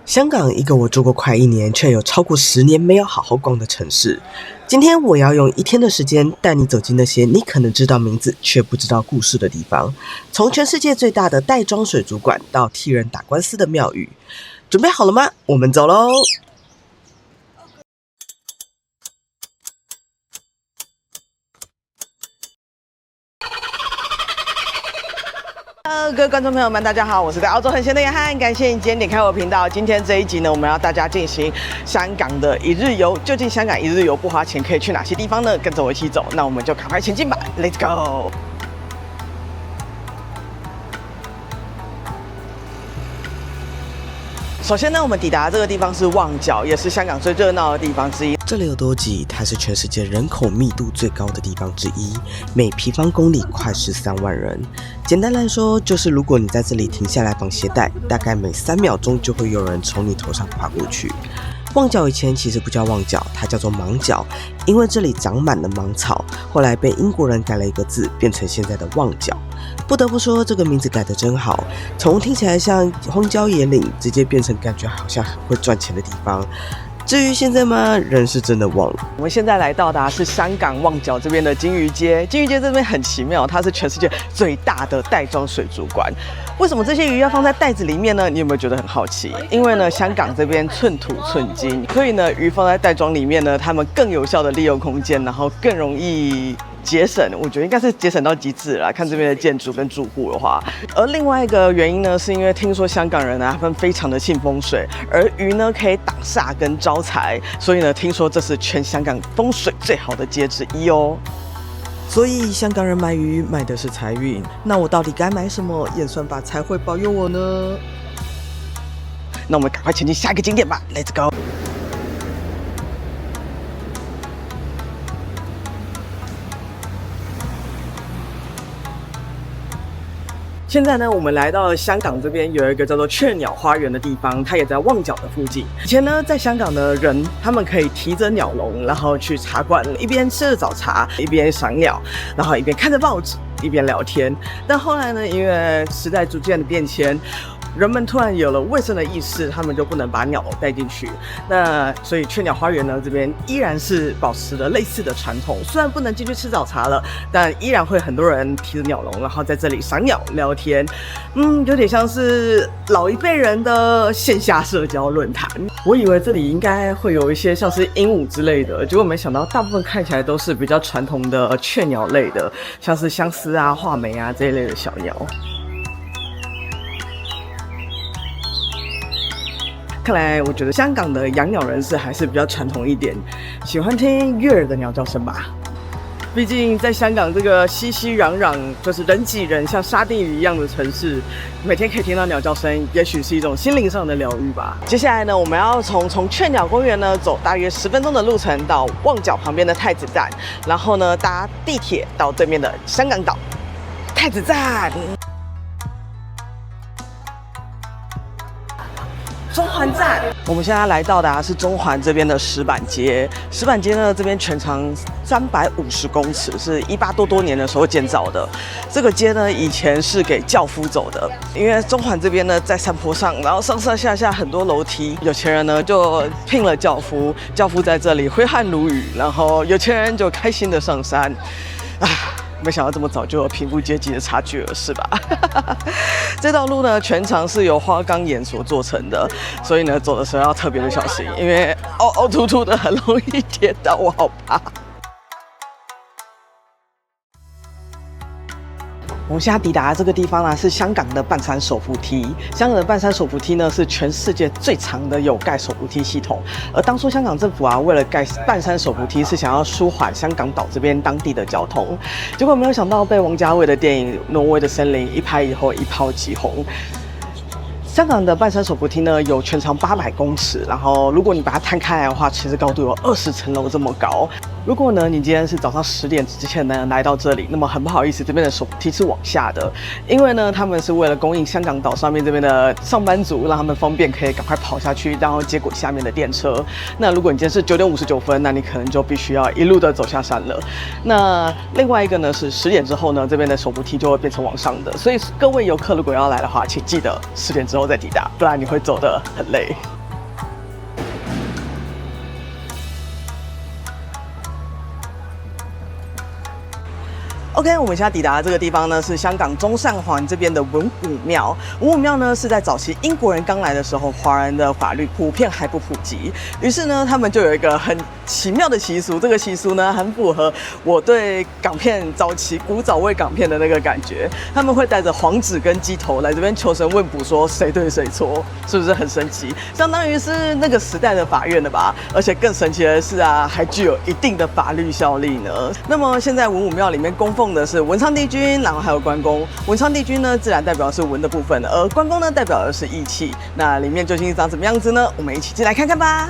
香港，一个我住过快1年，却有超过10年没有好好逛的城市。今天我要用1天的时间，带你走进那些你可能知道名字却不知道故事的地方。从全世界最大的袋装水族馆到替人打官司的庙宇，准备好了吗？我们走喽！各位观众朋友们，大家好，我是在澳洲很闲的杨汉，感谢你今天点开我的频道。今天这一集呢，我们要大家进行香港的1日游。究竟香港1日游不花钱可以去哪些地方呢？跟着我一起走，那我们就赶快前进吧 ，Let's go！首先呢，我们抵达这个地方是旺角，也是香港最热闹的地方之一。这里有多挤？它是全世界人口密度最高的地方之一，每平方公里快13万人。简单来说，就是如果你在这里停下来绑鞋带，大概每3秒钟就会有人从你头上跨过去。旺角以前其实不叫旺角，它叫做芒角，因为这里长满了芒草，后来被英国人改了一个字，变成现在的旺角。不得不说，这个名字改得真好，从听起来像荒郊野岭，直接变成感觉好像很会赚钱的地方。至于现在吗？人是真的旺了。我们现在来到的是香港旺角这边的金鱼街。金鱼街这边很奇妙，它是全世界最大的袋装水族馆。为什么这些鱼要放在袋子里面呢？你有没有觉得很好奇？因为呢，香港这边寸土寸金，所以呢，鱼放在袋装里面呢，它们更有效的利用空间，然后更容易节省，我觉得应该是节省到极致了。看这边的建筑跟住户的话，而另外一个原因呢，是因为听说香港人啊，他们非常的信风水，而鱼呢可以挡煞跟招财，所以呢，听说这是全香港风水最好的街之一哦。所以香港人买鱼买的是财运，那我到底该买什么，演算法才会保佑我呢？那我们赶快前进下一个景点吧 ，Let's go！现在呢，我们来到了香港这边有一个叫做雀鸟花园的地方，它也在旺角的附近。以前呢，在香港的人，他们可以提着鸟笼，然后去茶馆，一边吃着早茶，一边赏鸟，然后一边看着报纸，一边聊天。但后来呢，因为时代逐渐的变迁，人们突然有了卫生的意识，他们就不能把鸟带进去。那所以雀鸟花园呢，这边依然是保持了类似的传统，虽然不能进去吃早茶了，但依然会很多人提着鸟笼，然后在这里赏鸟聊天。有点像是老一辈人的线下社交论坛。我以为这里应该会有一些像是鹦鹉之类的，结果没想到大部分看起来都是比较传统的雀鸟类的，像是相思啊、画眉啊这一类的小鸟。看来我觉得香港的养鸟人士还是比较传统一点，喜欢听悦耳的鸟叫声吧。毕竟在香港这个熙熙攘攘，就是人挤人，像沙丁鱼一样的城市，每天可以听到鸟叫声，也许是一种心灵上的疗愈吧。接下来呢，我们要从雀鸟公园呢走大约10分钟的路程到旺角旁边的太子站，然后呢搭地铁到对面的香港岛太子站。中环站，我们现在来到的是中环这边的石板街。石板街呢，这边全长350公尺，是18多年的时候建造的。这个街呢，以前是给轿夫走的，因为中环这边呢在山坡上，然后上上下下很多楼梯，有钱人呢就聘了轿夫，轿夫在这里挥汗如雨，然后有钱人就开心的上山。没想到这么早就有贫富阶级的差距了，是吧？这道路呢，全长是由花岗岩所做成的，所以呢，走的时候要特别的小心，因为凹凹凸凸的，很容易跌倒，我好怕。我们现在抵达的这个地方呢，是香港的半山手扶梯。香港的半山手扶梯呢，是全世界最长的有盖手扶梯系统。而当初香港政府啊，为了盖半山手扶梯，是想要舒缓香港岛这边当地的交通。结果没有想到，被王家卫的电影《挪威的森林》一拍以后，一炮即红。香港的半山手扶梯呢，有全长800公尺，然后如果你把它摊开来的话，其实高度有20层楼这么高。如果呢，你今天是早上10点之前呢来到这里，那么很不好意思，这边的手扶梯是往下的，因为呢，他们是为了供应香港岛上面这边的上班族，让他们方便可以赶快跑下去，然后接轨下面的电车。那如果你今天是9点59分，那你可能就必须要一路的走下山了。那另外一个呢是10点之后呢，这边的手扶梯就会变成往上的，所以各位游客如果要来的话，请记得10点之后再抵达，不然你会走得很累。OK， 我们现在抵达的这个地方呢，是香港中上环这边的文武庙。文武庙呢是在早期英国人刚来的时候，华人的法律普遍还不普及，于是呢，他们就有一个很奇妙的习俗。这个习俗呢，很符合我对港片早期古早味港片的那个感觉。他们会带着黄纸跟鸡头来这边求神问卜，说谁对谁错，是不是很神奇？相当于是那个时代的法院的吧。而且更神奇的是啊，还具有一定的法律效力呢。那么现在文武庙里面供奉的是文昌帝君，然后还有关公。文昌帝君呢，自然代表的是文的部分，而关公呢，代表的是义气。那里面究竟长什么样子呢？我们一起进来看看吧。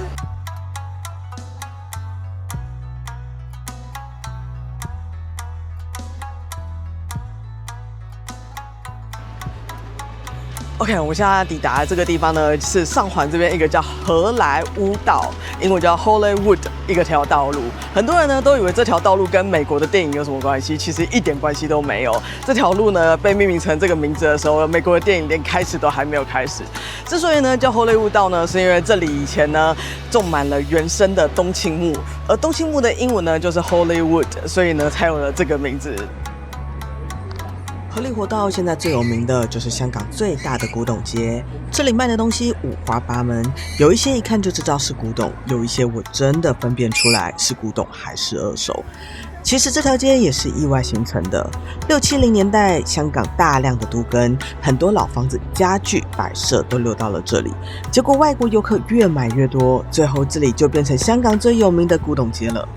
OK， 我们现在抵达这个地方呢，是上环这边一个叫荷莱坞道，英文叫 Hollywood 一个条道路。很多人呢都以为这条道路跟美国的电影有什么关系，其实一点关系都没有。这条路呢被命名成这个名字的时候，美国的电影连开始都还没有开始。之所以呢叫 Hollywood 道呢，是因为这里以前呢种满了原生的冬青木，而冬青木的英文呢就是 Hollywood， 所以呢才有了这个名字。荷里活道现在最有名的就是香港最大的古董街，这里卖的东西五花八门，有一些一看就知道是古董，有一些我真的分辨出来是古董还是二手。其实这条街也是意外形成的，6、70年代香港大量的都更，很多老房子、家具、摆设都流到了这里，结果外国游客越买越多，最后这里就变成香港最有名的古董街了。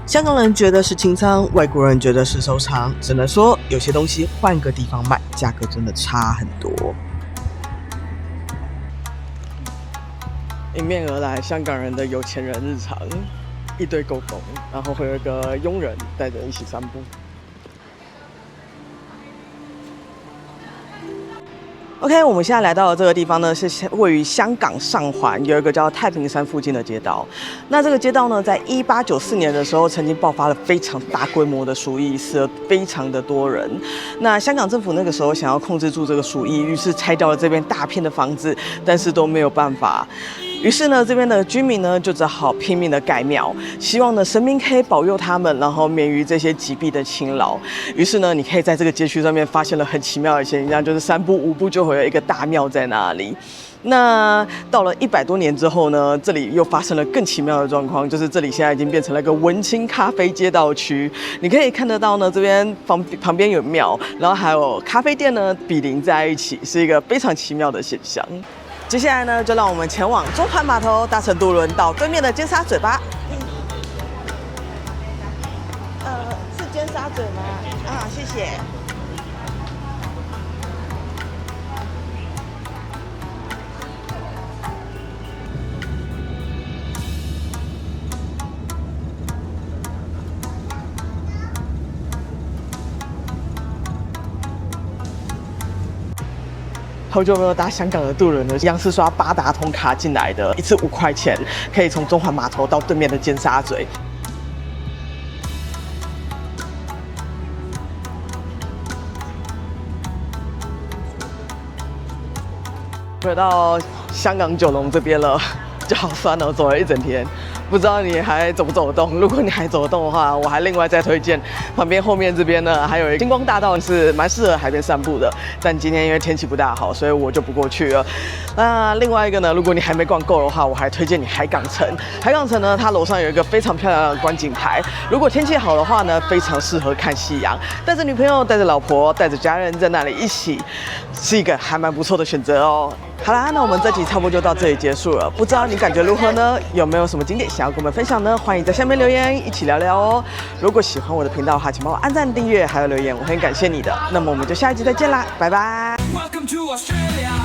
香港人觉得是清仓，外国人觉得是收藏，只能说有些东西换个地方卖，价格真的差很多。迎面而来，香港人的有钱人日常，一堆狗狗，然后会有一个佣人带着一起散步。OK， 我们现在来到的这个地方呢，是位于香港上环，有一个叫太平山附近的街道。那这个街道呢，在1894年的时候，曾经爆发了非常大规模的鼠疫，死了非常的多人。那香港政府那个时候想要控制住这个鼠疫，于是拆掉了这边大片的房子，但是都没有办法。于是呢，这边的居民呢就只好拼命的盖庙，希望呢神明可以保佑他们，然后免于这些疾病的侵扰。于是呢，你可以在这个街区上面发现了很奇妙的现象，就是3步5步就会有一个大庙在那里。那到了100多年之后呢，这里又发生了更奇妙的状况，就是这里现在已经变成了一个文青咖啡街道区。你可以看得到呢，这边旁边有庙，然后还有咖啡店呢比邻在一起，是一个非常奇妙的现象。接下来呢，就让我们前往中环码头，搭乘渡轮到对面的尖沙咀吧。是尖沙咀吗？啊，谢谢。好久没有搭香港的渡轮了，一样是刷八达通卡进来的，一次5块钱，可以从中环码头到对面的尖沙咀。回到香港九龙这边了，就好酸哦，走了一整天。不知道你还走不走得动？如果你还走得动的话，我还另外再推荐旁边后面这边呢，还有一个星光大道是蛮适合海边散步的。但今天因为天气不大好，所以我就不过去了。那另外一个呢，如果你还没逛够的话，我还推荐你海港城。海港城呢，它楼上有一个非常漂亮的观景台，如果天气好的话呢，非常适合看夕阳。带着女朋友、带着老婆、带着家人在那里一起，是一个还蛮不错的选择哦。好啦，那我们这集差不多就到这里结束了。不知道你感觉如何呢？有没有什么景点想要跟我们分享呢？欢迎在下面留言，一起聊聊哦。如果喜欢我的频道的话，请帮我按赞、订阅还有留言，我很感谢你的。那么我们就下一集再见啦，拜拜。Welcome to Australia.